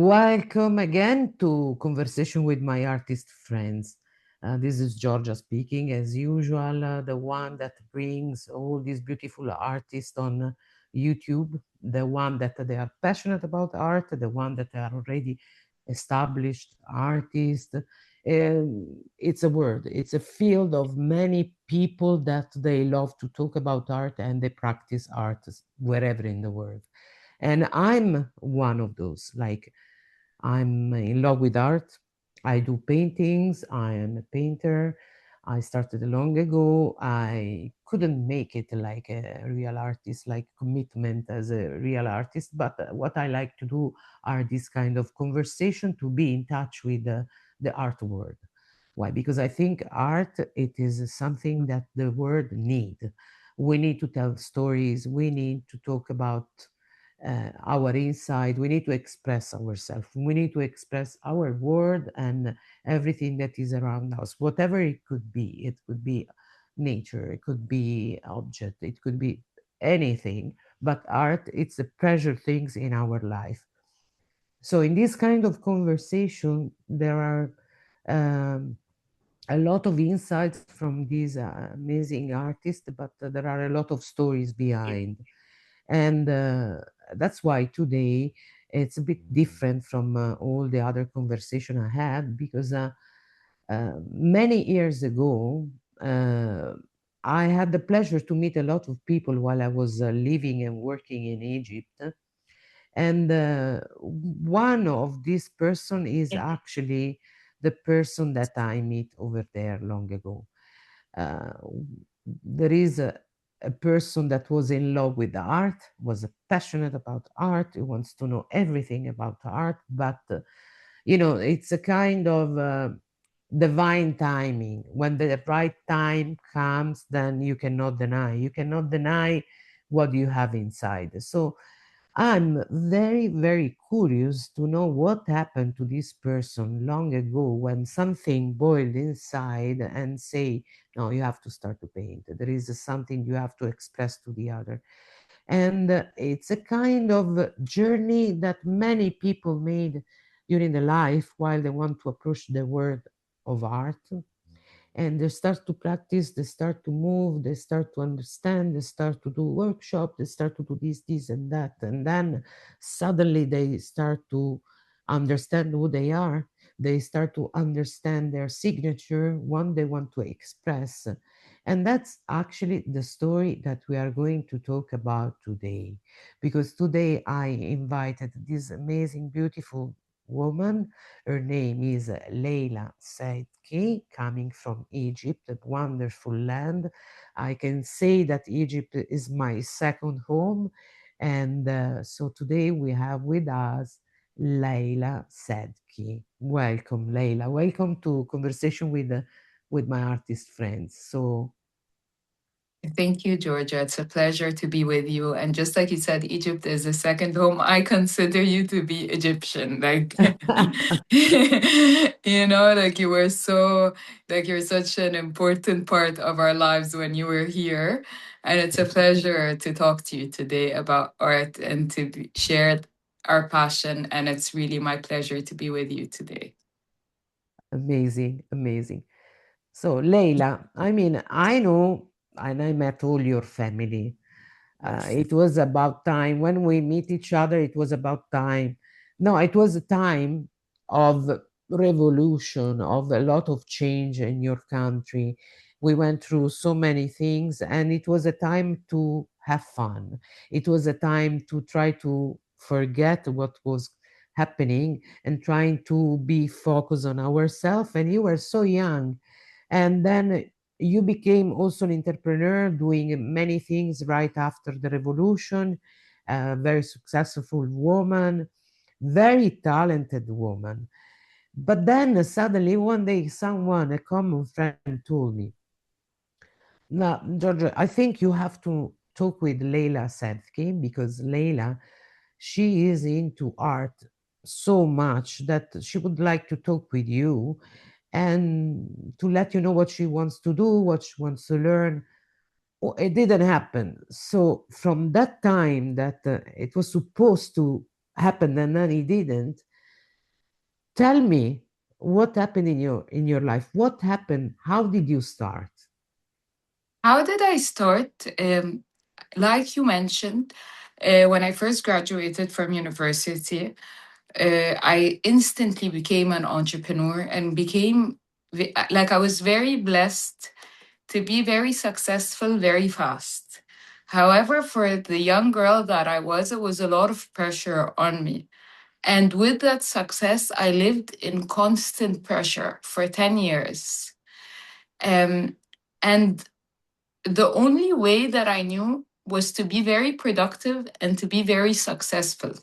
Welcome again to Conversation with My Artist Friends. This is Georgia speaking, as usual, the one that brings all these beautiful artists on YouTube, the one that they are passionate about art, the one that are already established artists. It's a word, it's a field of many people that they love to talk about art and they practice art wherever in the world. And I'm one of those. Like, I'm in love with art. I do paintings. I am a painter. I started long ago. I couldn't make it like a real artist, like commitment as a real artist. But what I like to do are this kind of conversation to be in touch with the art world. Why? Because I think art, it is something that the world need. We need to tell stories. We need to talk about our inside. We need to express ourselves. We need to express our world and everything that is around us, whatever it could be. It could be nature, it could be object, it could be anything. But art, it's the pressure things in our life. So in this kind of conversation, there are a lot of insights from these amazing artists, but there are a lot of stories behind. And that's why today it's a bit different from all the other conversation I had, because many years ago, uh, I had the pleasure to meet a lot of people while I was living and working in Egypt. And one of this person is actually the person that I meet over there long ago. uh, there is a person that was in love with the art, was passionate about art, he wants to know everything about art, but it's a kind of divine timing. When the right time comes, then you cannot deny what you have inside. So I'm very, very curious to know what happened to this person long ago when something boiled inside and say, no, you have to start to paint. There is something you have to express to the other. And it's a kind of journey that many people made during the life while they want to approach the world of art, and they start to practice, they start to move, they start to understand, they start to do workshop, they start to do this and that, and then suddenly they start to understand who they are, they start to understand their signature, what they want to express. And that's actually the story that we are going to talk about today, because today I invited this amazing beautiful woman. Her name is Laila Sedky, coming from Egypt, a wonderful land. I can say that Egypt is my second home. And so today we have with us Laila Sedky. Welcome, Laila. Welcome to Conversation with my artist friends. So Thank you, Georgia. It's a pleasure to be with you. And just like you said, Egypt is a second home. I consider you to be Egyptian. Like, like you were like you're such an important part of our lives when you were here. And it's a pleasure to talk to you today about art and to share our passion. And it's really my pleasure to be with you today. amazing, amazing. So, Leila, I mean, I know, and I met all your family. It was about time when we meet each other. It was about time. No, it was a time of revolution, of a lot of change in your country. We went through so many things, and it was a time to have fun. It was a time to try to forget what was happening and trying to be focused on ourselves. And you were so young, and then you became also an entrepreneur doing many things right after the revolution, a very successful woman, very talented woman. But then suddenly one day someone, a common friend, told me, now, Georgia, I think you have to talk with Leila Sedky, because Leila, she is into art so much that she would like to talk with you and to let you know what she wants to do, what she wants to learn. Oh, it didn't happen. So from that time that it was supposed to happen and then it didn't, Tell me what happened in your life. What happened? How did you start? How did I start? Like you mentioned, when I first graduated from university, I instantly became an entrepreneur and became like I was very blessed to be very successful very fast. However, for the young girl that I was, it was a lot of pressure on me. And with that success, I lived in constant pressure for 10 years. Um, and the only way that I knew was to be very productive and to be very successful.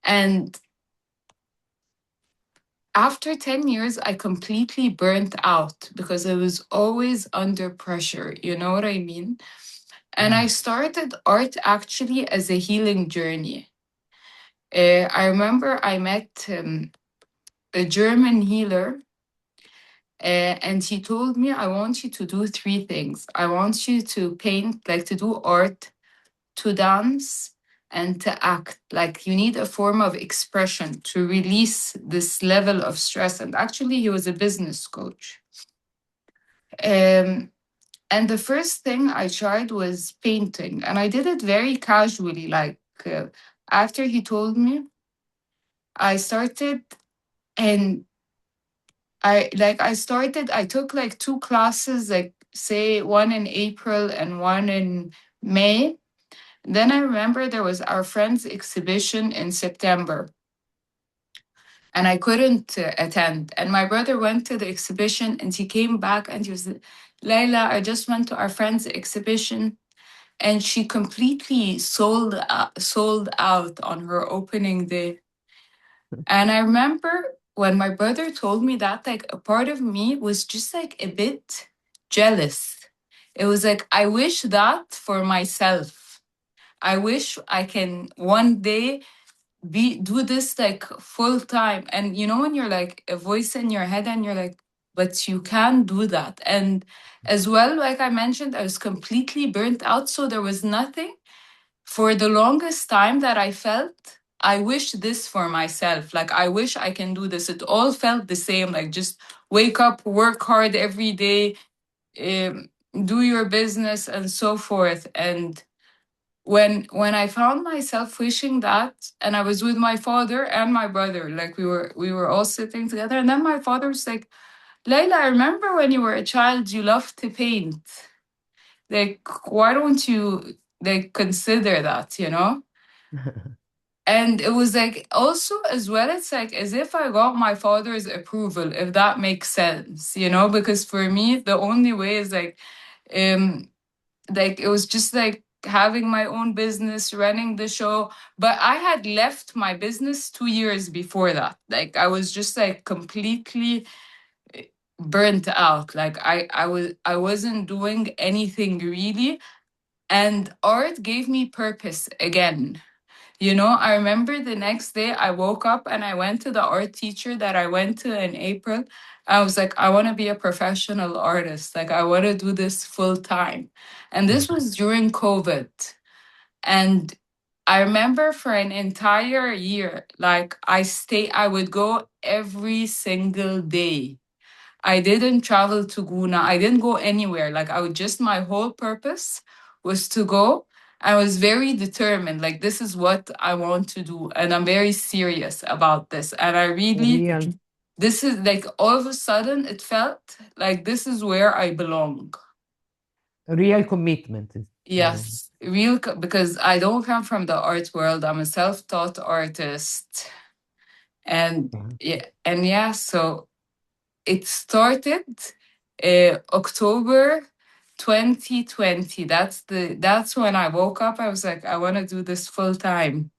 And after 10 years, I completely burnt out because I was always under pressure. You know what I mean? And Mm. I started art actually as a healing journey. I remember I met a German healer, and he told me, I want you to do three things. I want you to paint, like to do art, to dance, and to act. Like you need a form of expression to release this level of stress. And actually, he was a business coach. Um, and the first thing I tried was painting, and I did it very casually. Like after he told me, I started, and I took like two classes, like say one in April and one in May. Then I remember there was our friend's exhibition in September, and I couldn't attend. And my brother went to the exhibition, and he came back and he was, Layla, I just went to our friend's exhibition, and she completely sold out on her opening day. And I remember when my brother told me that, like a part of me was just like a bit jealous. It was like, I wish that for myself. I wish I can one day be do this like full time. And you know when you're like a voice in your head and you're like, but you can do that. And as well, like I mentioned, I was completely burnt out. So there was nothing for the longest time that I felt I wish this for myself. Like I wish I can do this. It all felt the same. Like just wake up, work hard every day, um, do your business, and so forth. And when I found myself wishing that, and I was with my father and my brother, like we were all sitting together, and then my father was like, Layla, I remember when you were a child, you loved to paint. Like, why don't you like consider that, you know? And it was like also as well, it's like as if I got my father's approval, if that makes sense, you know, because for me the only way is um like it was just like having my own business, running the show. But I had left my business 2 years before that. Like I was just like completely burnt out. Like I wasn't doing anything really. And art gave me purpose again. You know, I remember the next day I woke up and I went to the art teacher that I went to in April. I was like, I want to be a professional artist. Like, I want to do this full time. And this was during COVID. And I remember for an entire year, like, I would go every single day. I didn't travel to Guna. I didn't go anywhere. Like I would just my whole purpose was to go. I was very determined. Like this is what I want to do, and I'm very serious about this. And I really, Real, this is like all of a sudden it felt like this is where I belong. real commitment. Yes, because I don't come from the art world. I'm a self-taught artist, and Yeah. yeah, so it started October 2020. That's when I woke up. I was like, I want to do this full time.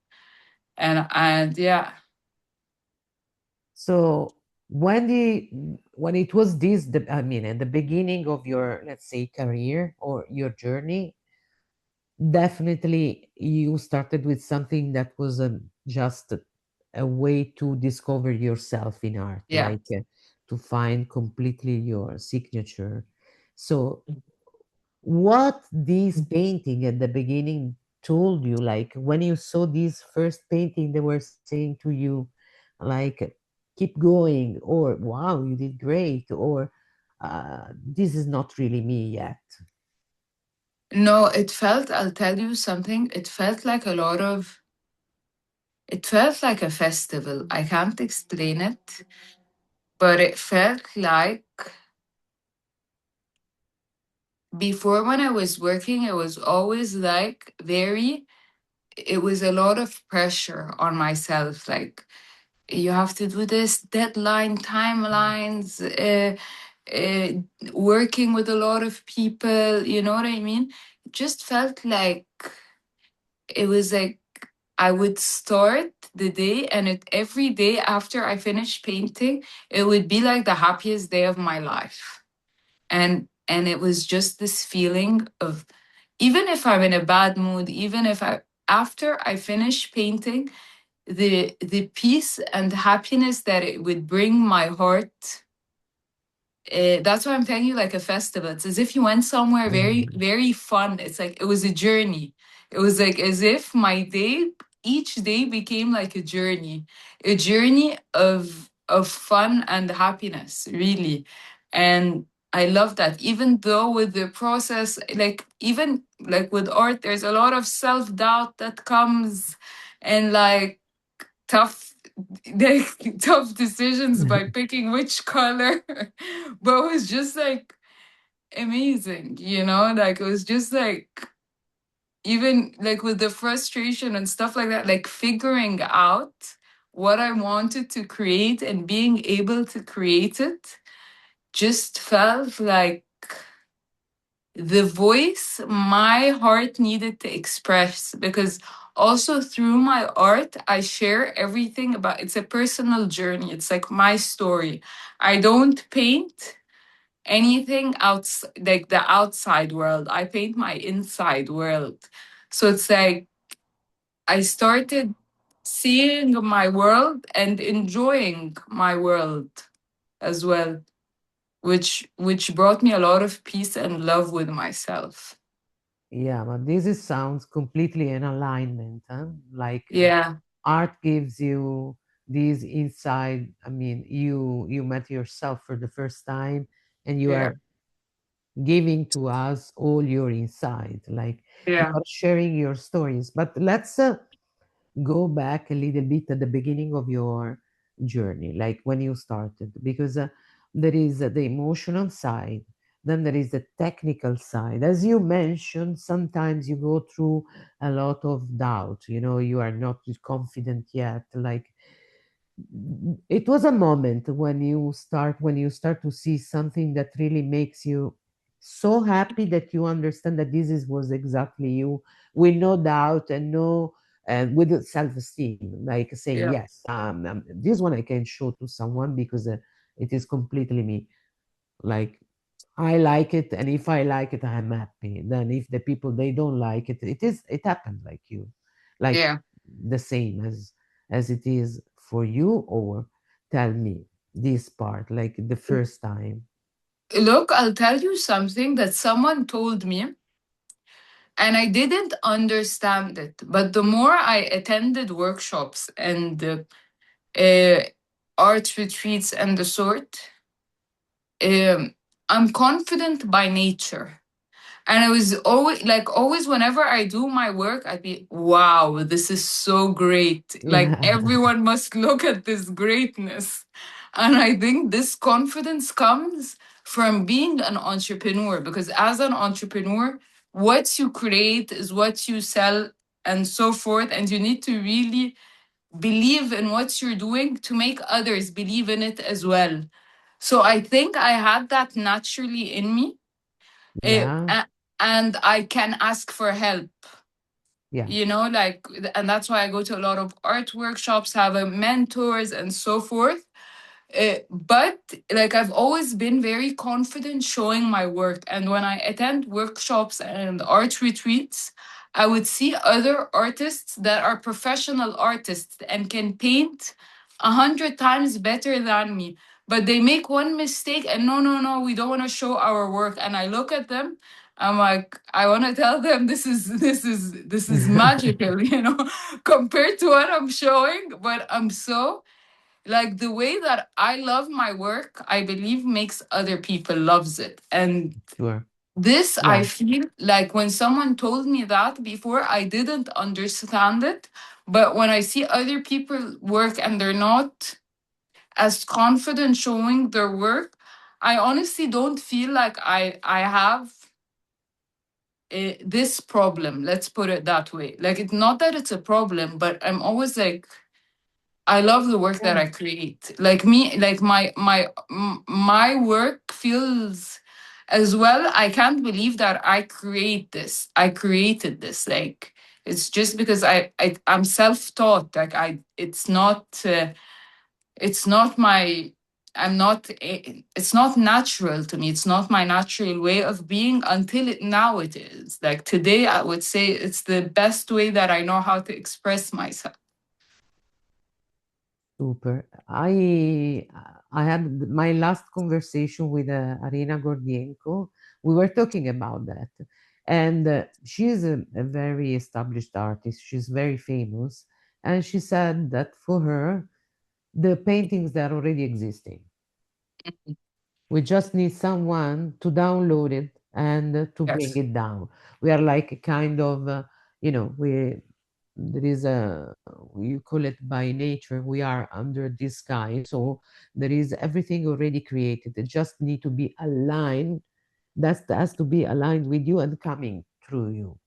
And yeah, So when it was this, I mean, at the beginning of your, let's say, career or your journey, definitely you started with something that was just a way to discover yourself in art, yeah. like to find completely your signature. So what this painting at the beginning told you, like when you saw this first painting, they were saying to you, like, keep going, or wow, you did great, or this is not really me yet. No, it felt, I'll tell you something, it felt like a festival. I can't explain it, but it felt like before when I was working, it was always like very, it was a lot of pressure on myself. Like, you have to do this deadline, timelines, working with a lot of people, you know what I mean? It just felt like it was like I would start the day, and every day after I finished painting, it would be like the happiest day of my life. And it was just this feeling of, even if I'm in a bad mood, even if I after I finish painting, the peace and happiness that it would bring my heart, that's why I'm telling you, like a festival. It's as if you went somewhere very, Mm. very fun. It's like it was a journey. It was like as if my day, each day became like a journey of fun and happiness, really. And I love that. Even though with the process, like even like with art, there's a lot of self-doubt that comes, and like tough like tough decisions by picking which color. But it was just like amazing, you know, like it was just like, even like with the frustration and stuff like that, like figuring out what I wanted to create and being able to create it just felt like the voice my heart needed to express. Because also through my art I share everything about, it's a personal journey, it's like my story. I don't paint anything outside, like the outside world, I paint my inside world. So it's like I started seeing my world and enjoying my world as well, which brought me a lot of peace and love with myself. Yeah, but this is, sounds completely in alignment, huh? Like Yeah, art gives you these inside. I mean, you met yourself for the first time, and you yeah, are giving to us all your inside. Like you yeah, are sharing your stories. But let's go back a little bit at the beginning of your journey, like when you started, because there is the emotional side, then there is the technical side. As you mentioned, sometimes you go through a lot of doubt, you know, you are not confident yet. Like it was a moment when you start to see something that really makes you so happy that you understand that this is was exactly you, with no doubt and no, and with self-esteem, like saying yeah, yes, this one I can show to someone because it is completely me. Like I like it, and if I like it, I'm happy. Then if the people they don't like it, it happened like you, like yeah. the same as it is for you. Or tell me this part, like the first time. Look, I'll tell you something that someone told me, and I didn't understand it. But the more I attended workshops and uh, art retreats and the sort, um, I'm confident by nature. And I was always like, always, whenever I do my work, I'd be, wow, this is so great. Like, Yeah. everyone must look at this greatness. And I think this confidence comes from being an entrepreneur, because as an entrepreneur, what you create is what you sell and so forth. And you need to really believe in what you're doing to make others believe in it as well. So I think I had that naturally in me. Eh, Yeah. a- and I can ask for help, Yeah. you know, like, and that's why I go to a lot of art workshops, have mentors and so forth. But like I've always been very confident showing my work. And when I attend workshops and art retreats, I would see other artists that are professional artists and can paint 100 times better than me. But they make one mistake and no, no, no, we don't want to show our work. And I look at them, I'm like, I want to tell them this is magical, you know, compared to what I'm showing. But I'm so like the way that I love my work, I believe makes other people loves it. And Sure. this, I Yeah. feel like when someone told me that before, I didn't understand it. But when I see other people work and they're not as confident showing their work, I honestly don't feel like I have this problem. Let's put it that way. Like, it's not that it's a problem, but I'm always like, I love the work that Yeah. I create. Like me, like my work feels as well. I can't believe that I create this. I created this. Like, it's just because I'm self-taught. Like, it's not my I'm not it's not natural to me. It's not my natural way of being until now it is. Like today I would say it's the best way that I know how to express myself. Super. I had my last conversation with Arina Gordienko. We were talking about that, and she's a very established artist. She's very famous, and she said that for her, the paintings that are already existing. We just need someone to download it and to bring Yes, it down. We are like a kind of, we there is a you call it by nature. We are under this sky, so there is everything already created. It just need to be aligned. That has to be aligned with you and coming through you.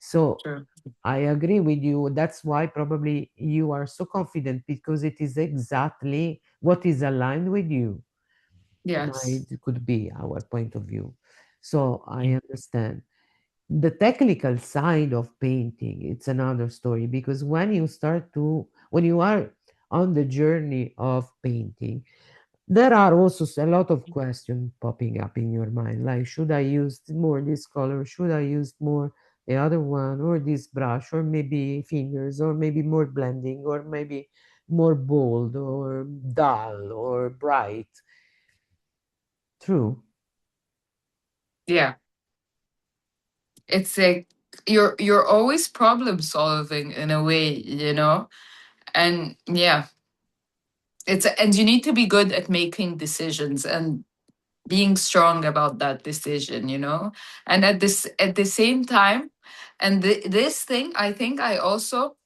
So true. I agree with you. That's why probably you are so confident because it is exactly what is aligned with you Yes. might could be our point of view. So I understand. The technical side of painting, it's another story because when you are on the journey of painting, there are also a lot of questions popping up in your mind, like should I use more this color, should I use more the other one, or this brush, or maybe fingers, or maybe more blending, or maybe more bold, or dull, or bright. True. Yeah. It's like you're always problem solving in a way, you know? And yeah, and you need to be good at making decisions and being strong about that decision, you know? And at the same time, and this thing, I think I also,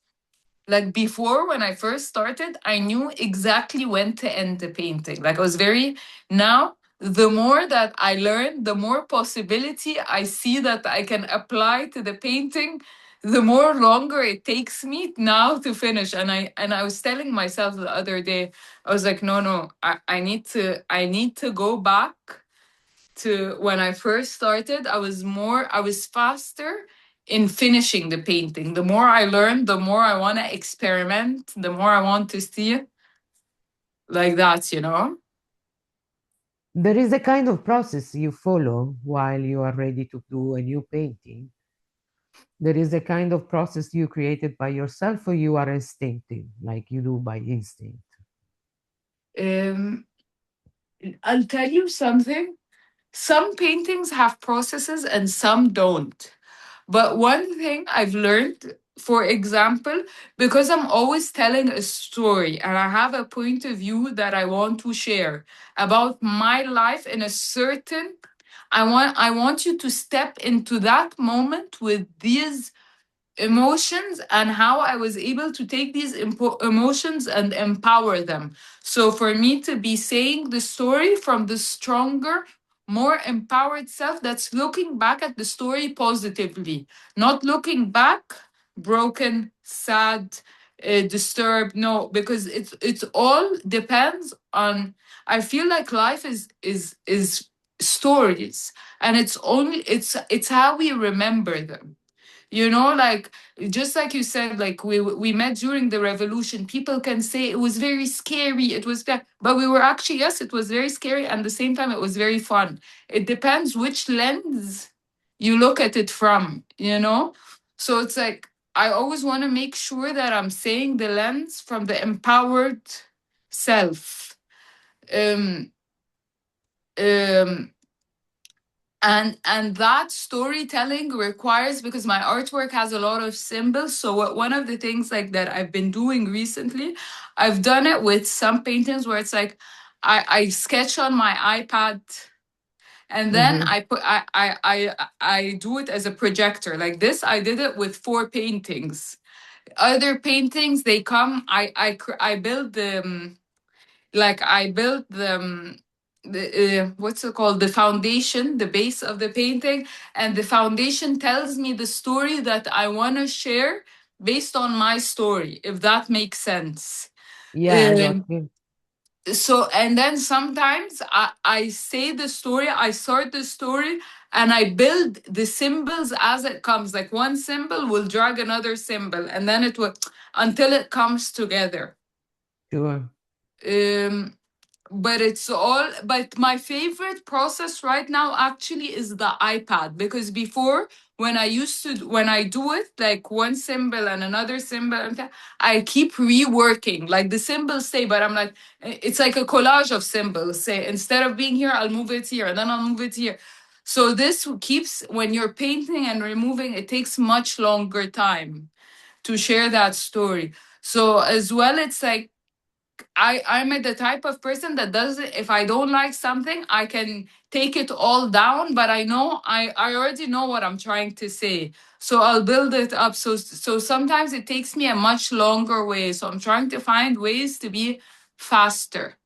like before when I first started, I knew exactly when to end the painting. Like I was very, now the more that I learn, the more possibility I see that I can apply to the painting, the more longer it takes me now to finish. And I was telling myself the other day, I was like, no, I need to go back to when I first started. I was faster in finishing the painting. The more I learn, the more I want to experiment, the more I want to see it like that, you know? There is a kind of process you follow while you are ready to do a new painting. There is a kind of process you created by yourself, or you are instinctive, like you do by instinct. Um, I'll tell you something. Some paintings have processes and some don't. But one thing I've learned, for example, because I'm always telling a story and I have a point of view that I want to share about my life in a certain, I want you to step into that moment with these emotions and how I was able to take these emotions and empower them. So for me to be saying the story from the stronger, more empowered self that's looking back at the story positively, not looking back broken, sad, disturbed. No, because it's all depends on. I feel like life is stories, and it's how we remember them, you know, like just like you said, like we met during the revolution. People can say it was very scary, it was bad, but we were actually, yes, it was very scary, and at the same time it was very fun. It depends which lens you look at it from, you know. So it's like I always want to make sure that I'm saying the lens from the empowered self. um um And that storytelling requires, because my artwork has a lot of symbols, so one of the things like that I've been doing recently, I've done it with some paintings where it's like I sketch on my iPad, and then Mm-hmm. I do it as a projector. Like this, I did it with four paintings. Other paintings, they come, I build the like I built the what's it called, the foundation, the base of the painting, and the foundation tells me the story that I want to share based on my story, if that makes sense. Yeah, I got um, you. so and then sometimes I say the story, I start the story, and I build the symbols as it comes. Like one symbol will drag another symbol, and then it will, until it comes together. Sure. um, but it's all, but my favorite process right now actually is the iPad, because before, when I used to, when I do it like one symbol and another symbol and I keep reworking, like the symbols stay, but I'm like, it's like a collage of symbols. Say, instead of being here, I'll move it here, and then I'll move it here. So this keeps, when you're painting and removing, it takes much longer time to share that story. So as well, it's like I'm the type of person that does it. If I don't like something, I can take it all down, but I already know what I'm trying to say. So I'll build it up. So sometimes it takes me a much longer way. So I'm trying to find ways to be faster.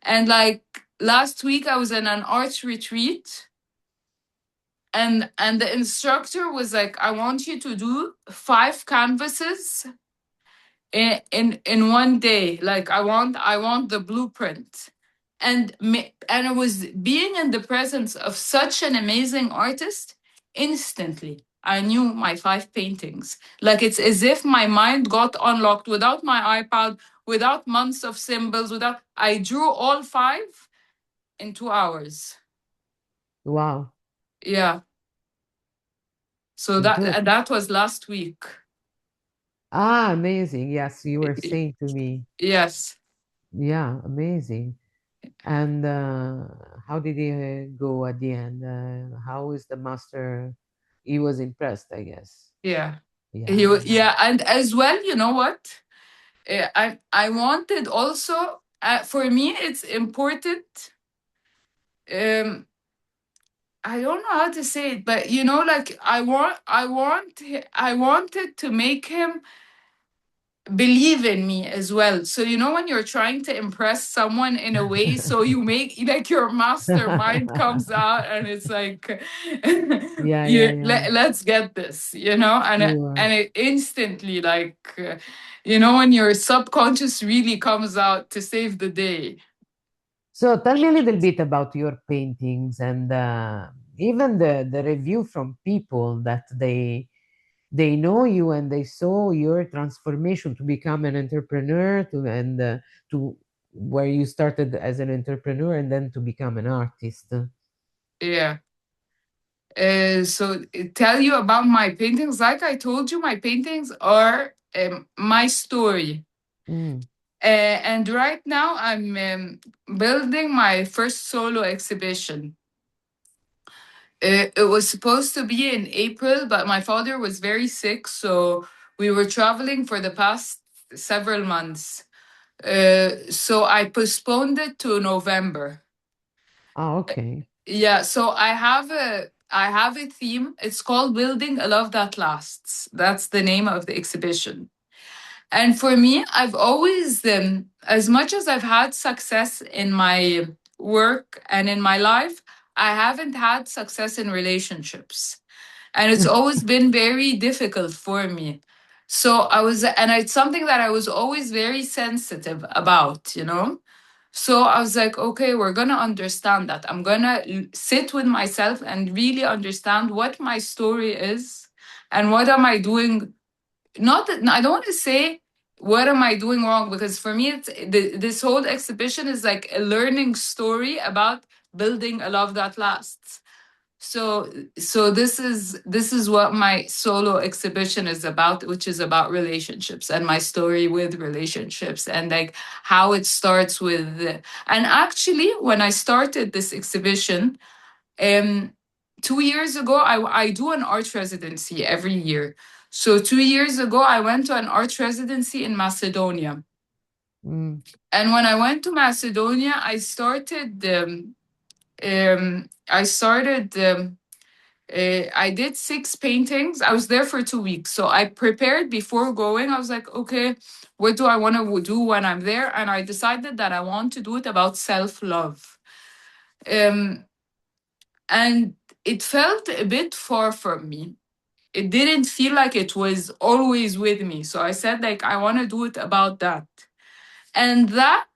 And like last week I was in an arts retreat, and the instructor was like, I want you to do 5 canvases in one day. Like I want the blueprint. And it was being in the presence of such an amazing artist. Instantly I knew my 5 paintings. Like it's as if my mind got unlocked without my iPad, without months of symbols, without, I drew all 5 in 2 hours. Wow. Yeah. So Good. that was last week. Ah, amazing. Yes, you were saying to me. Yes. Yeah, amazing. And how did he go at the end? How is the master? He was impressed, I guess. Yeah. Yeah, nice. Yeah, and as well, you know what? I wanted also, for me it's important. Um, I don't know how to say it, but like I wanted to make him believe in me as well. So when you're trying to impress someone in a way, so you make like your mastermind comes out, and it's like, Yeah, yeah, yeah. let's get this, Sure. and it instantly, like, when your subconscious really comes out to save the day. So tell me a little bit about your paintings and even the review from people that they know you and they saw your transformation to become an entrepreneur to where you started as an entrepreneur and then to become an artist. Yeah. So tell you about my paintings. Like I told you, my paintings are my story. Mm. And right now I'm building my first solo exhibition. It was supposed to be in April, but my father was very sick, so we were traveling for the past several months. So I postponed it to November. Ah, okay. Yeah, so I have a theme. It's called Building a Love That Lasts. That's the name of the exhibition. And for me, I've always, as much as I've had success in my work and in my life, I haven't had success in relationships. And it's always been very difficult for me. So and it's something that I was always very sensitive about. So I was like, okay, we're going to understand that. I'm going to sit with myself and really understand what my story is and what am I doing. Not that I don't want to say what am I doing wrong, because for me, this whole exhibition is like a learning story about building a love that lasts. So this is what my solo exhibition is about, which is about relationships and my story with relationships, and like how it starts with. And actually, when I started this exhibition, um 2 years ago, I do an art residency every year. So 2 years ago, I went to an art residency in Macedonia. Mm, And when I went to Macedonia, I started I did 6 paintings. I was there for 2 weeks. So I prepared before going. I was like, okay, what do I want to do when I'm there? And I decided that I want to do it about self love. Um, and it felt a bit far from me. It didn't feel like it was always with me. So I said, like, I want to do it about that. And that,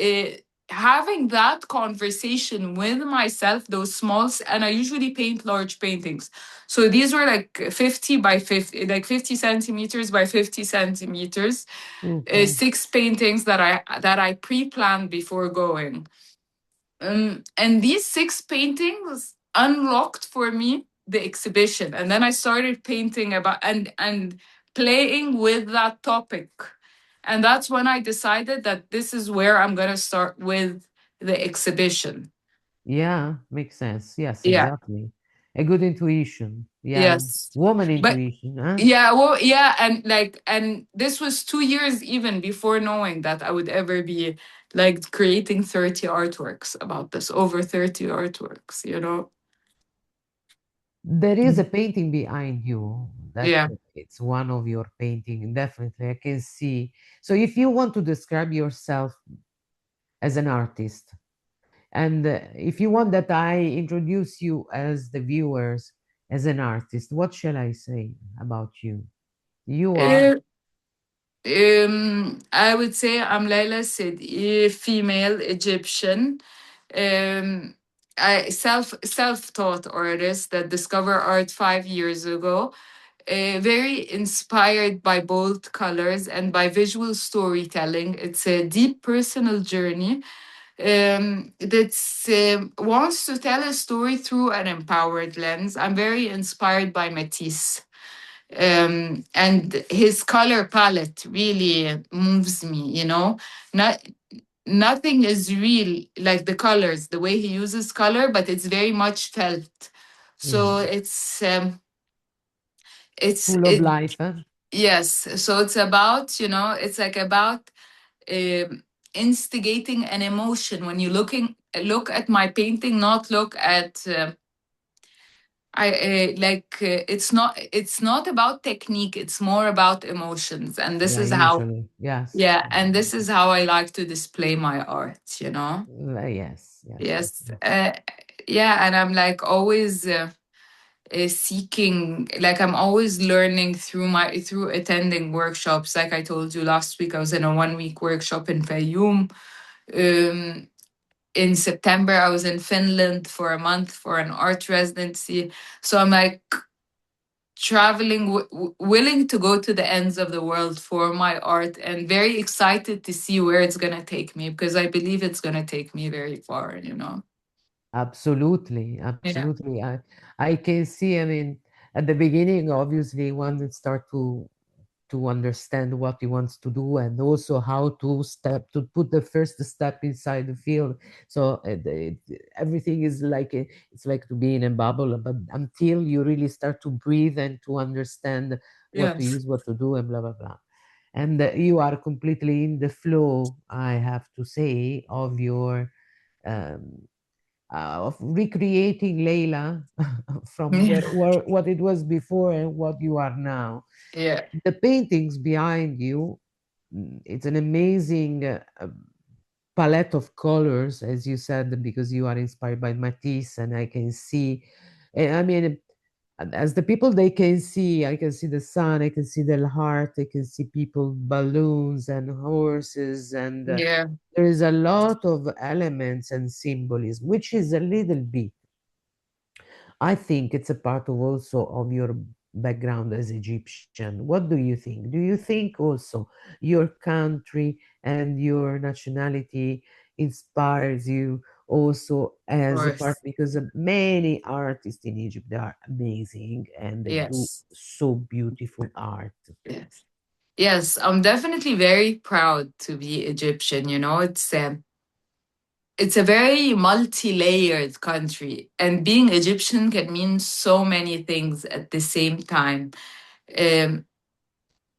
uh, having that conversation with myself, those smalls, and I usually paint large paintings. So these were like 50 by 50, like 50 centimeters by 50 centimeters, super. 6 paintings that I pre-planned before going. And these 6 paintings unlocked for me the exhibition. And then I started painting about and playing with that topic. And that's when I decided that this is where I'm gonna start with the exhibition. Yeah, makes sense. Yes, Yeah. exactly. A good intuition. Yeah. Yes. Woman But intuition, huh? yeah, well, yeah, and this was 2 years even before knowing that I would ever be like creating 30 artworks about this, over 30 artworks. There is a Mhm. painting behind you that Yeah. it's one of your painting. Definitely, I can see. So if you want to describe yourself as an artist, and if you want that I introduce you as the viewers as an artist, what shall I say about you? You are Uh, I would say I'm Laila Sedky, female Egyptian. Um, I self-taught artist that discovered art 5 years ago. Very inspired by bold colors and by visual storytelling. It's a deep personal journey that wants to tell a story through an empowered lens. I'm very inspired by Matisse. And his color palette really moves me. Not nothing is real like the colors, the way he uses color, but it's very much felt. So mhm, it's full of it life, huh? yes. So it's about, it's like about um, instigating an emotion when you look at my painting, not look at I it's not about technique, it's more about emotions, and this Yeah, is how usually. Yes. yeah, and this is how I like to display my art. Yes, yes, yes, Yes. yes. Yeah, and I'm like always seeking, like I'm always learning through attending workshops. Like I told you last week, I was in a 1 week workshop in Fayoum. um in September, I was in Finland for a month for an art residency. So I'm like traveling, willing to go to the ends of the world for my art, and very excited to see where it's going to take me, because I believe it's going to take me very far. Absolutely, Yeah. absolutely. I can see, I mean, at the beginning, obviously, one would start to understand what he wants to do and also how to put the first step inside the field. So everything is like it's like to be in a bubble, but until you really start to breathe and to understand what to Yes. use, what to do, and blah blah blah. And you are completely in the flow, I have to say, of your um, of recreating Layla from where what it was before and what you are now. Yeah. The paintings behind you, it's an amazing palette of colors, as you said, because you are inspired by Matisse, and I can see. I mean, as the people they can see, I can see the sun, I can see the heart, I can see people, balloons and horses, and Yeah. there is a lot of elements and symbolism, which is a little bit, I think it's a part of also of your background as Egyptian. What do you think? Do you think also your country and your nationality inspires you also Of as a part, course. because many artists in Egypt, they are amazing and they do Yes. so beautiful art. Yes. Yes, I'm definitely very proud to be Egyptian. It's it's a very multi-layered country, and being Egyptian can mean so many things at the same time. Um,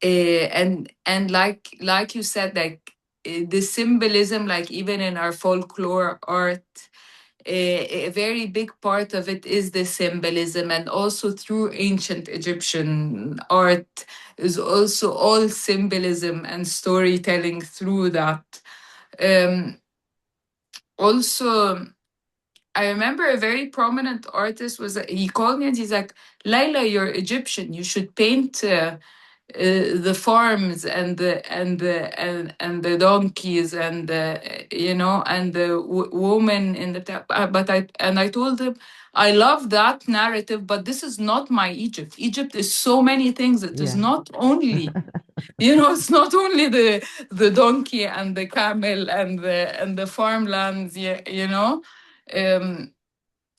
and like you said, like the symbolism, like even in our folklore art, a very big part of it is the symbolism, and also through ancient Egyptian art is also all symbolism and storytelling through that. Um, Also, I remember a very prominent artist was, he called me and he's like, Laila, you're Egyptian. You should paint the farms and and the donkeys and and the woman in the but I told him I love that narrative, but this is not my Egypt. Egypt is so many things. It is Yeah. not only, it's not only the donkey and the camel and the farmlands. Um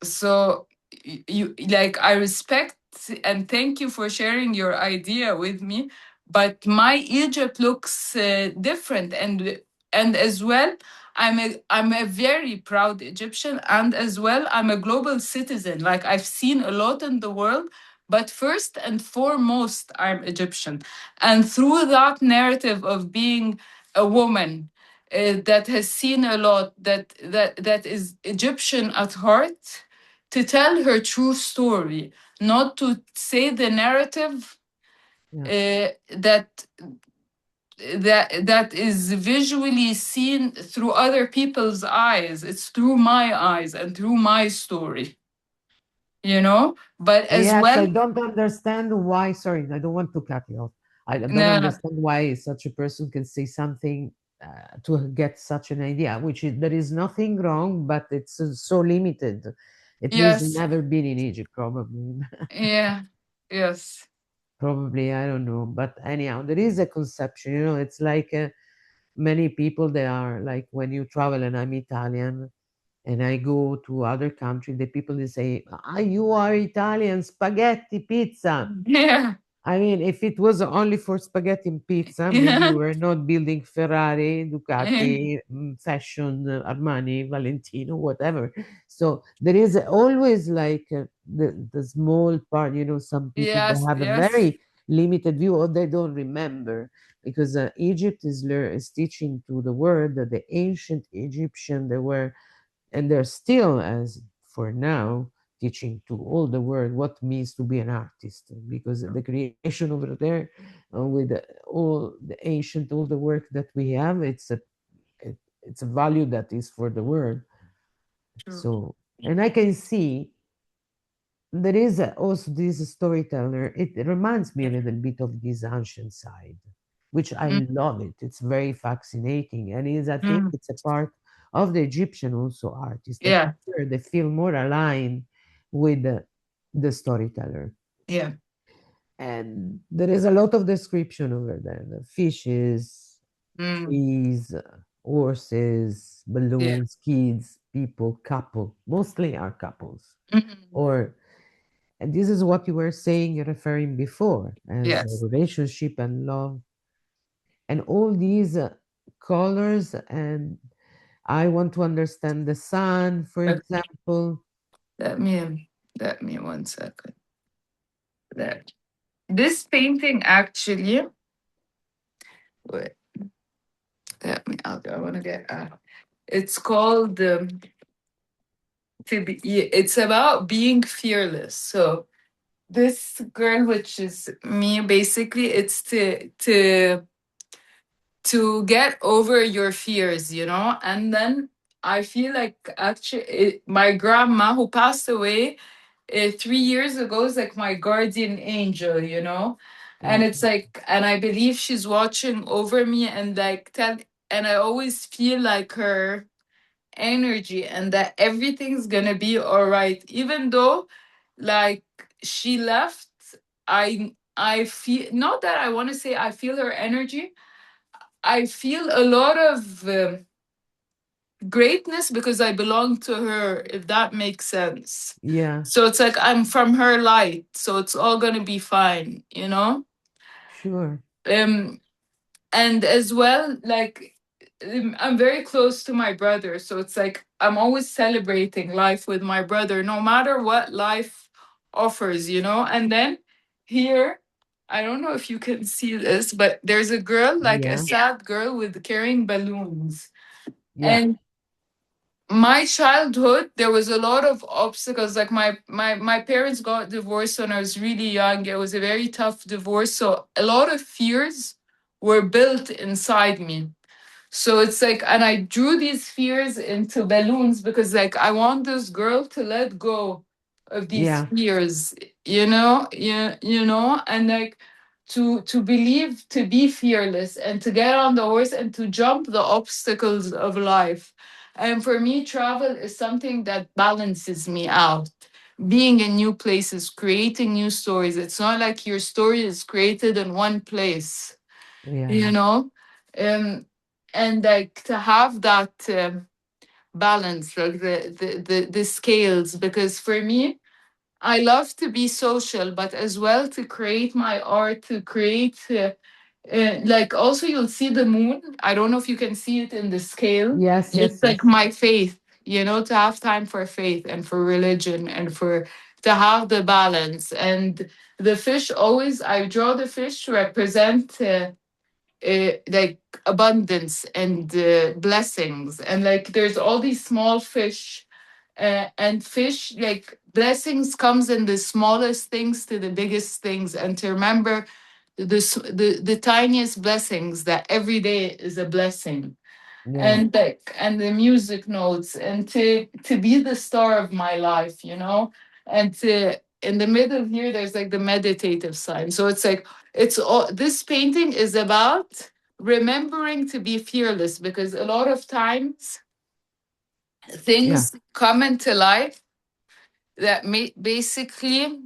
so you, like, I respect and thank you for sharing your idea with me, but my Egypt looks different. And as well, I'm a very proud Egyptian, and as well I'm a global citizen. Like, I've seen a lot in the world, but first and foremost I'm Egyptian. And through that narrative of being a woman that has seen a lot, that is Egyptian at heart, to tell her true story, not to say the narrative Yeah. that that is visually seen through other people's eyes. It's through my eyes and through my story, But as Yes, I well, don't understand why. Sorry, I don't want to cut you off. I don't no, no, understand why such a person can say something to get such an idea, which is there is nothing wrong, but it's so limited. It means yes, never been in Egypt, probably. yeah, yes, Probably, I don't know. But anyhow, there is a conception, it's like many people, they are like when you travel, and I'm Italian, and I go to other country, the people they say, ah, you are Italian, spaghetti, pizza. yeah, I mean, if it was only for spaghetti and pizza, maybe yeah, we're not building Ferrari, yeah, Ducati, fashion, Armani, Valentino, whatever. So there is always like the small part, some people they yes, have a yes, very limited view, or they don't remember, because Egypt is teaching to the world that the ancient Egyptian, they were, and they're still, as for now, teaching to all the world what means to be an artist, because the creation over there, with all the work that we have, it's a value that is for the world. true. So, and I can see there is also this storyteller. It reminds me a little bit of this ancient side, which I Mm, love it. It's very fascinating, and is, I think mm, it's a part of the Egyptian also artists that yeah, sure they feel more aligned with the storyteller. yeah, And there is a lot of description over there: the fishes, mm, trees, horses, yeah, balloons, kids, people, couple. Mostly are couples, mm, or, and this is what you were saying, referring before, as a yes. relationship and love, and all these colors. And I want to understand the sun, for Okay. example. Let me let me 1 second. There. This painting actually, wait, let me out. I want to get. It's called to be. It's about being fearless. So this girl, which is me, basically, it's to get over your fears, And then I feel like actually, my grandma who passed away 3 years ago is like my guardian angel. And Yeah, it's like, and I believe she's watching over me, and like and I always feel like her energy, and that everything's gonna be all right, even though, like, she left. I feel, not that I want to say I feel her energy. I feel a lot of greatness because I belong to her, if that makes sense. yeah, So it's like I'm from her light, so it's all gonna be fine. sure. Um, and as well, like, I'm very close to my brother, so it's like I'm always celebrating life with my brother, no matter what life offers, you know. And then here, I don't know if you can see this, but there's a girl, like a Yeah, sad girl with carrying balloons. yeah, And my childhood, there was a lot of obstacles. Like my parents got divorced when I was really young. It was a very tough divorce, so a lot of fears were built inside me. So it's like, and I drew these fears into balloons because, like, I want this girl to let go of these yeah, fears, and like to believe, to be fearless, and to get on the horse and to jump the obstacles of life. And for me, travel is something that balances me out. Being in new places, creating new stories. It's not like your story is created in one place, you yeah, know um and like to have that balance, like the scales, because for me, I love to be social, but as well to create my art, to create like, also you'll see the moon. I don't know if you can see it in the scale. yes, It's yes, like yes, my faith, to have time for faith and for religion and for to have the balance. And the fish, always I draw the fish to represent like abundance and blessings, and like there's all these small fish, and fish, like blessings comes in the smallest things to the biggest things, and to remember the tiniest blessings, that every day is a blessing. yeah, And like, and the music notes, and to be the star of my life, and to, in the middle here, there's like the meditative sign. So it's like, it's all, this painting is about remembering to be fearless, because a lot of times yeah, things come into life that may basically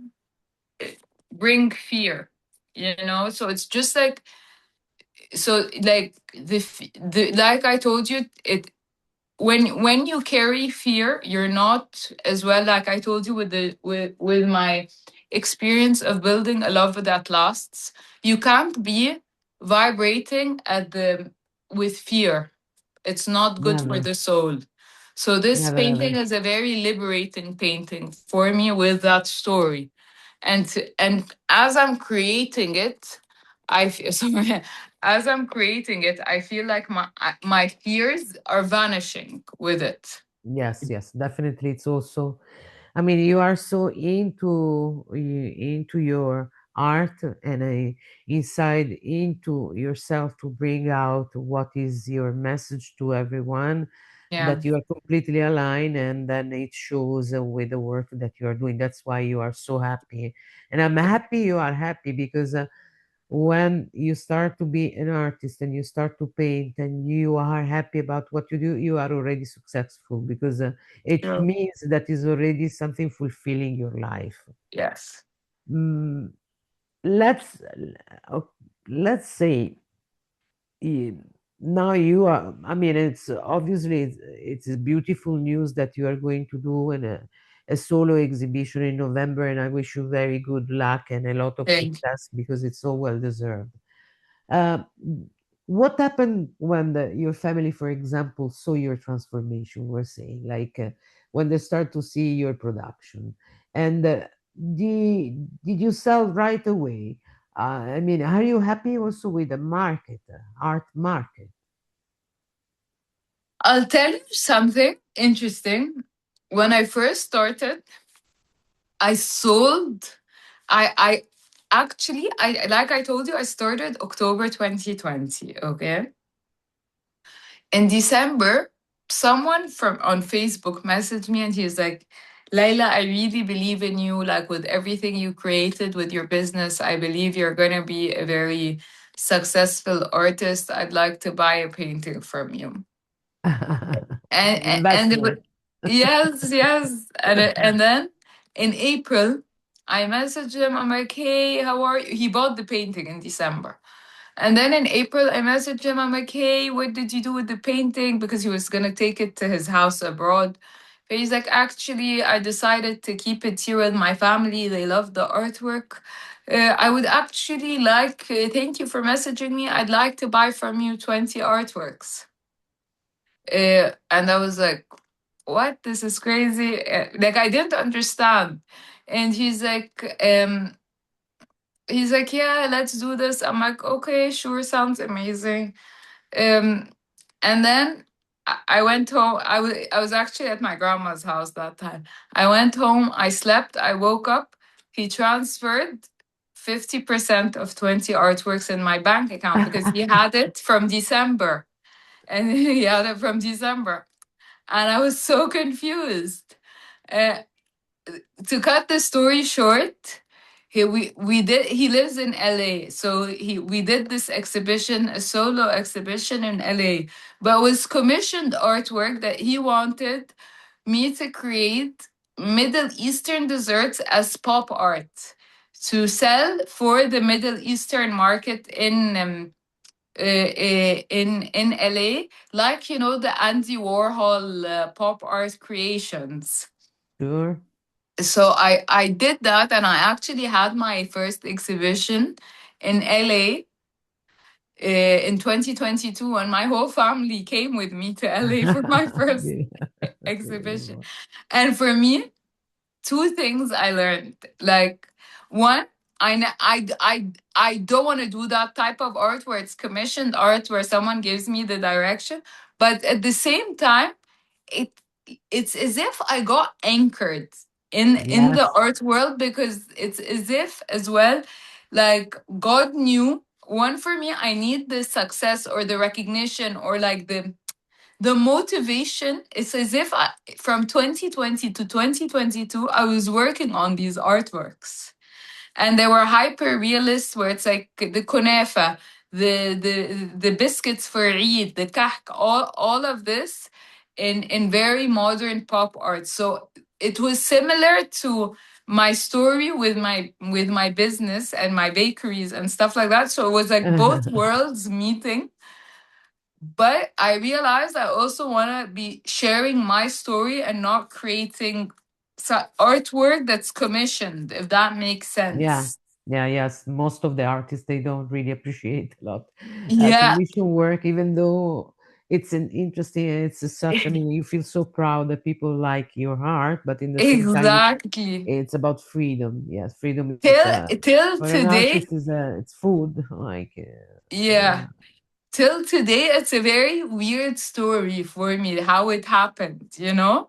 bring fear, so it's just like, so like the like I told you, it when you carry fear, you're not, as well, like I told you, with the with my experience of building a love that lasts, you can't be vibrating at the with fear. It's not good for never, the soul. So this never painting ever. is a very liberating painting for me, with that story. And as I'm creating it, I feel sorry. As I'm creating it, I feel like my fears are vanishing with it. Yes, yes, definitely. It's also, I mean, you are so into your art and inside into yourself to bring out what is your message to everyone, Yeah. that you are completely aligned, and then it shows with the work that you are doing. That's why you are so happy, and I'm happy you are happy because when you start to be an artist and you start to paint and you are happy about what you do, you are already successful because it True. means that is already something fulfilling your life. Yes. Mm, let's uh, let's say eh, now you are, I mean, it's obviously it's a beautiful news that you are going to do a solo exhibition in November, and I wish you very good luck and a lot of Thank you. success because it's so well deserved. Uh, what happened when your family, for example, saw your transformation? We're saying, like when they start to see your production, and did you sell right away? I mean, are you happy also with the market, art market? I'll tell you something interesting. When I first started, I sold. I actually, I like I told you, I started October 2020. Okay. In December, someone from on Facebook messaged me, and he's like, Laila, I really believe in you. Like, with everything you created with your business, I believe you're going to be a very successful artist. I'd like to buy a painting from you. And it was, Investment. yes, yes. And then in April, I messaged him. I'm like, hey, how are you? He bought the painting in December. And then in April, I messaged him. I'm like, hey, what did you do with the painting? Because he was going to take it to his house abroad. But he's like, actually, I decided to keep it here with my family. They love the artwork. I would actually like, thank you for messaging me. I'd like to buy from you 20 artworks. And I was like, what? This is crazy. Like, I didn't understand. And he's like, yeah, let's do this. I'm like, okay, sure, sounds amazing. Um, and then I went home. I was actually at my grandma's house that time. I went home, I slept, I woke up. He transferred 50% of 20 artworks in my bank account because he had it from December. And he had it from December. And I was so confused. Uh, to cut the story short, he lives in LA. So we did this exhibition, a solo exhibition in LA, but it was commissioned artwork that he wanted me to create Middle Eastern desserts as pop art to sell for the Middle Eastern market in LA, like the Andy Warhol pop art creations. Sure. So I did that, and I actually had my first exhibition in LA in 2022, and my whole family came with me to LA for my first Yeah. exhibition. And for me, two things I learned. Like, one, I don't want to do that type of art where it's commissioned art where someone gives me the direction, but at the same time, it it's as if I got anchored in the Yes. art world, because it's as if as well, like, God knew, one, for me, I need the success or the recognition or like the motivation. It's as if from 2020 to 2022, I was working on these artworks, and they were hyper realist, where it's like the kunafa, the biscuits for Eid, the kahk, all of this in very modern pop art. So it was similar to my story with my business and my bakeries and stuff like that. So it was like both worlds meeting. But I realized I also want to be sharing my story and not creating artwork that's commissioned, if that makes Yeah, sense. yeah, yes. Most of the artists, they don't really appreciate a lot Yeah, commission work, even though it's an interesting. It's such. I mean, you feel so proud that people like your art, but in the same time, exactly. it's about freedom. Yes, freedom is Till for an today, artist is it's food. Like yeah, till today, it's a very weird story for me how it happened. Um,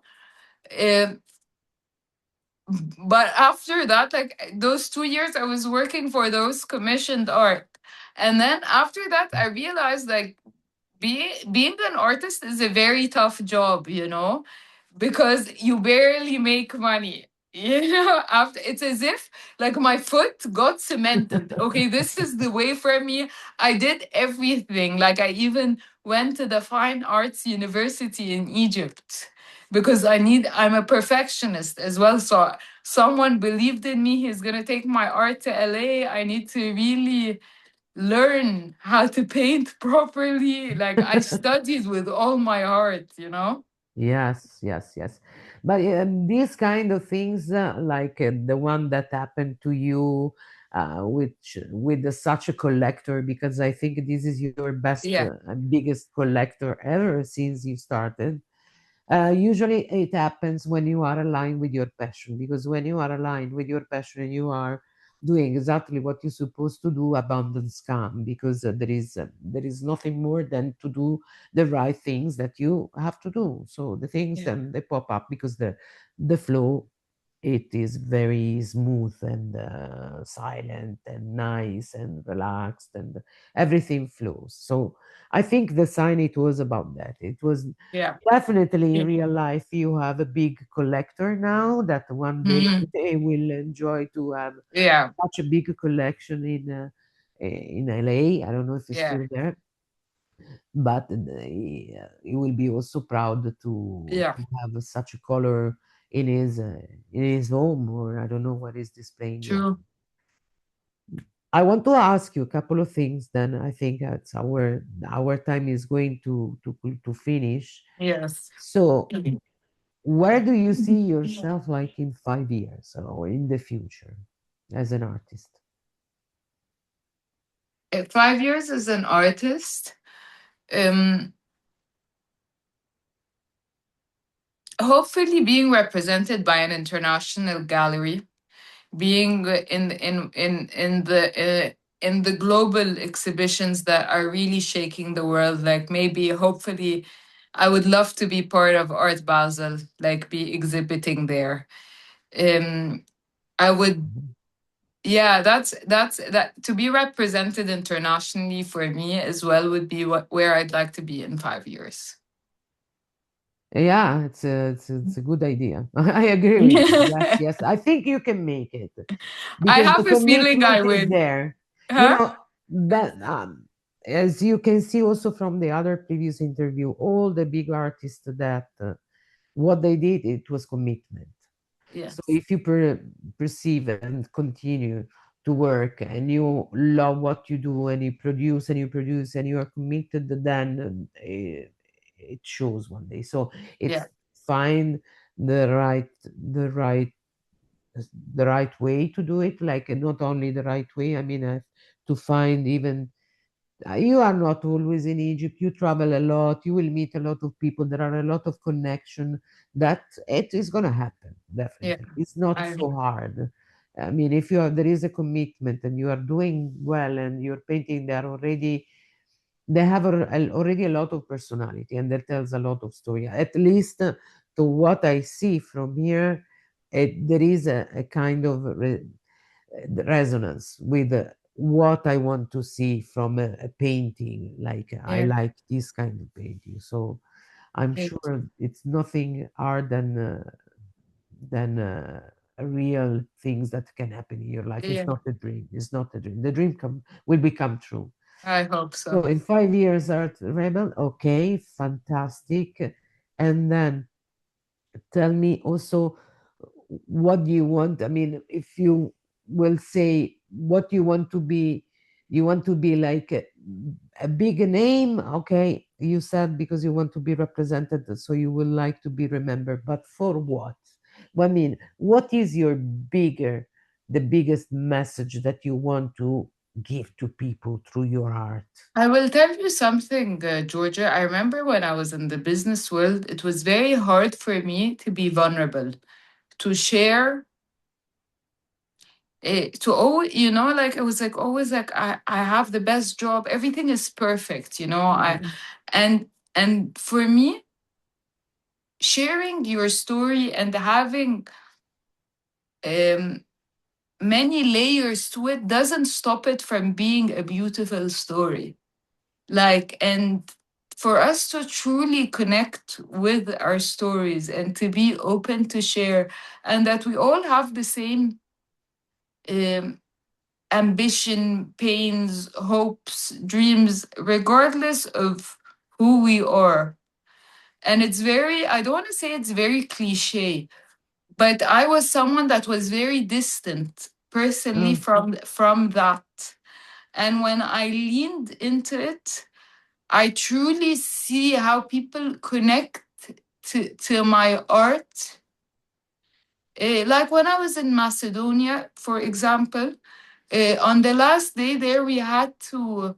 but after that, like those 2 years, I was working for those commissioned art. And then after that, I realized, like, being an artist is a very tough job, because you barely make money. After, it's as if like my foot got cemented. Okay, this is the way for me. I did everything. Like, I even went to the fine arts university in Egypt because I'm a perfectionist as well. So someone believed in me. He's gonna take my art to LA. I need to really learn how to paint properly. Like, I studied with all my heart. Yes, yes, yes. But these kind of things, like the one that happened to you, which with such a collector, because I think this is your best, Yeah, biggest collector ever since you started. Usually it happens when you are aligned with your passion, because when you are aligned with your passion, you are doing exactly what you're supposed to do. Abundance come because there is nothing more than to do the right things that you have to do. So the things yeah, then they pop up because the flow, it is very smooth and silent and nice and relaxed, and everything flows. So I think the sign, it was about that. It was yeah, definitely in yeah, real life. You have a big collector now that one day mhm, they will enjoy to have yeah, such a big collection in LA. I don't know if it's yeah, still there, but he will be also proud yeah. to have such a color in his home, or I don't know what is displaying there. True. I want to ask you a couple of things. Then I think that's our time is going to finish. Yes. So, where do you see yourself like in 5 years or in the future as an artist? 5 years as an artist, um, hopefully being represented by an international gallery, being in the global exhibitions that are really shaking the world. Like maybe, hopefully, I would love to be part of Art Basel, like be exhibiting there. Um, I would, yeah, that's that to be represented internationally for me as well would be what where I'd like to be in 5 years. Yeah, it's a good idea. I agree with you. Yes, yes. I think you can make it I because the have a feeling I commitment is would. there. You Huh? know, that as you can see also from the other previous interview, all the big artists that what they did, it was commitment. So Yes. if you perceive and continue to work and you love what you do and you produce and you are committed, then it shows one day. So Yeah. it's find the right the right the right way to do it, like not only the right way, I mean, to find even you are not always in Egypt. You travel a lot. You will meet a lot of people. There are a lot of connection. That it is going to happen. Yeah. Definitely, it's not I so hard. I mean, if you are, there is a commitment and you are doing well and you're painting, they have already a lot of personality and that tells a lot of story. At least to what I see from here, there is a kind of resonance with what I want to see from a painting. Like I yeah. like this kind of painting, so I'm Yeah. sure it's nothing hard than real things that can happen in your life. It's Yeah. not a dream. It's not a dream. The dream will become true. I hope so. So in 5 years, Art Rebel, okay, fantastic, and then tell me also what do you want. I mean, if you will say what you want to be like a big name, okay, you said because you want to be represented, so you will like to be remembered, but for what? Well, I mean, what is your the biggest message that you want to give to people through your art? I will tell you something, Georgia. I remember when I was in the business world, it was very hard for me to be vulnerable, to share, to always, like, it was like always like I have the best job, everything is perfect, Mm, and and for me, sharing your story and having um, many layers to it doesn't stop it from being a beautiful story. Like, and for us to truly connect with our stories and to be open to share, and that we all have the same um, ambition, pains, hopes, dreams, regardless of who we are. And it's very, I don't want to say it's very cliche, but I was someone that was very distant personally mm, from that. And when I leaned into it, I truly see how people connect to my art. Like when I was in Macedonia, for example, on the last day there, we had to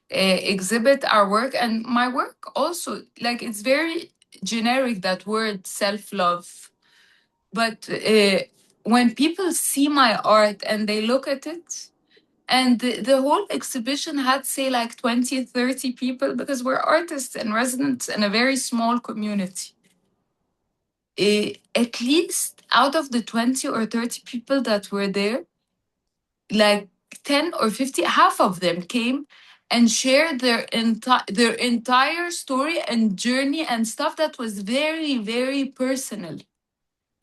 exhibit our work, and my work also, like, it's very generic, that word self love. But when people see my art and they look at it, and the whole exhibition had, say, like 20, 30 people, because we're artists and residents in a very small community. At least out of the 20 or 30 people that were there, like 10 or 50, half of them came and shared their entire story and journey and stuff that was very, very personal,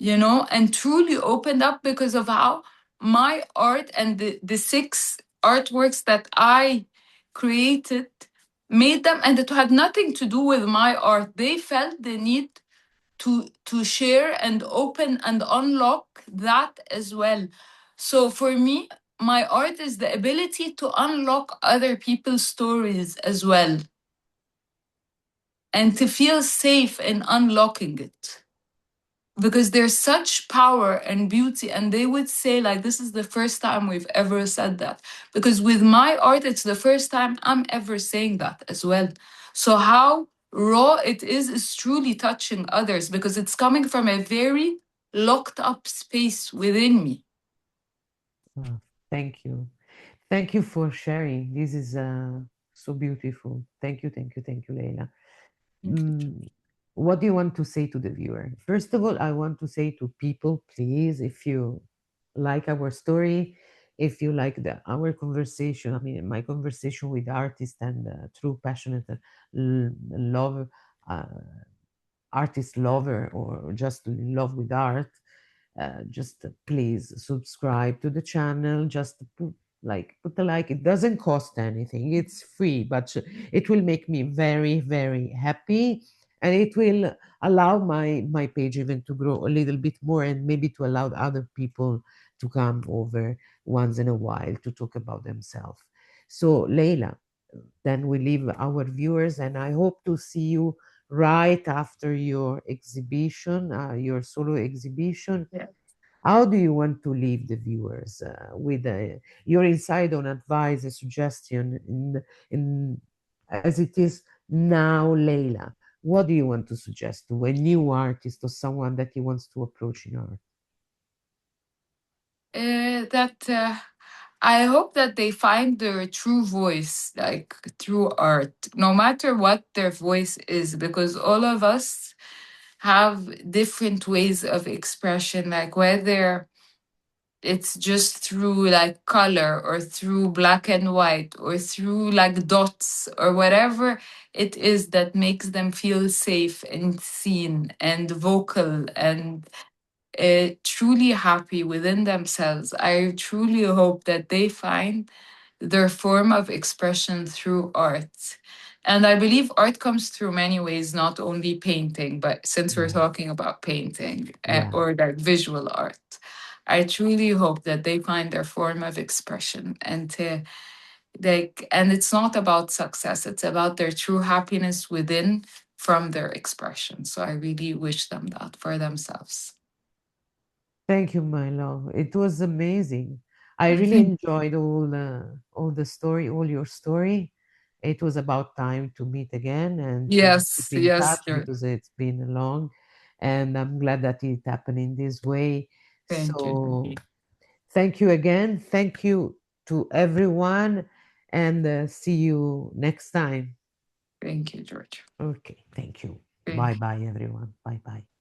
and truly opened up because of how my art and the six artworks that I created made them. And it had nothing to do with my art. They felt the need to share and open and unlock that as well. So for me, my art is the ability to unlock other people's stories as well, and to feel safe in unlocking it, because there's such power and beauty. And they would say, like, this is the first time we've ever said that, because with my art it's the first time I'm ever saying that as well. So how raw it is truly touching others because it's coming from a very locked up space within me. Oh, thank you. Thank you for sharing. This is so beautiful. Thank you, Leila. Thank you. Mm, what do you want to say to the viewer? First of all, I want to say to people, please, if you like our story, if you like our conversation, I mean, my conversation with artists and true passionate love, uh, artist lover, or just in love with art, just please subscribe to the channel. Just put the like. It doesn't cost anything. It's free, but it will make me very, very happy, and it will allow my page even to grow a little bit more, and maybe to allow other people to come over once in a while to talk about themselves. So, Leila, then we leave our viewers, and I hope to see you right after your exhibition, your solo exhibition. Yeah. How do you want to leave the viewers with your insight on advice, a suggestion in as it is now, Leila? What do you want to suggest to a new artist or someone that he wants to approach in art? That I hope that they find their true voice, like through art, no matter what their voice is, because all of us have different ways of expression, like whether it's just through like color or through black and white or through like dots or whatever it is that makes them feel safe and seen and vocal and truly happy within themselves. I truly hope that they find their form of expression through art. And I believe art comes through many ways, not only painting, but since we're Yeah, talking about painting yeah. or like visual art, I truly hope that they find their form of expression and to like, and it's not about success, it's about their true happiness within from their expression. So I really wish them that for themselves. Thank you, my love. It was amazing. I really enjoyed all the story, all your story. It was about time to meet again and to keep Yes, in yes, touch because it's been long, and I'm glad that it happened in this way. thank you. So thank you again. Thank you to everyone, and see you next time. Thank you, George. Okay, thank you. Bye Thank you. bye, everyone. Bye bye.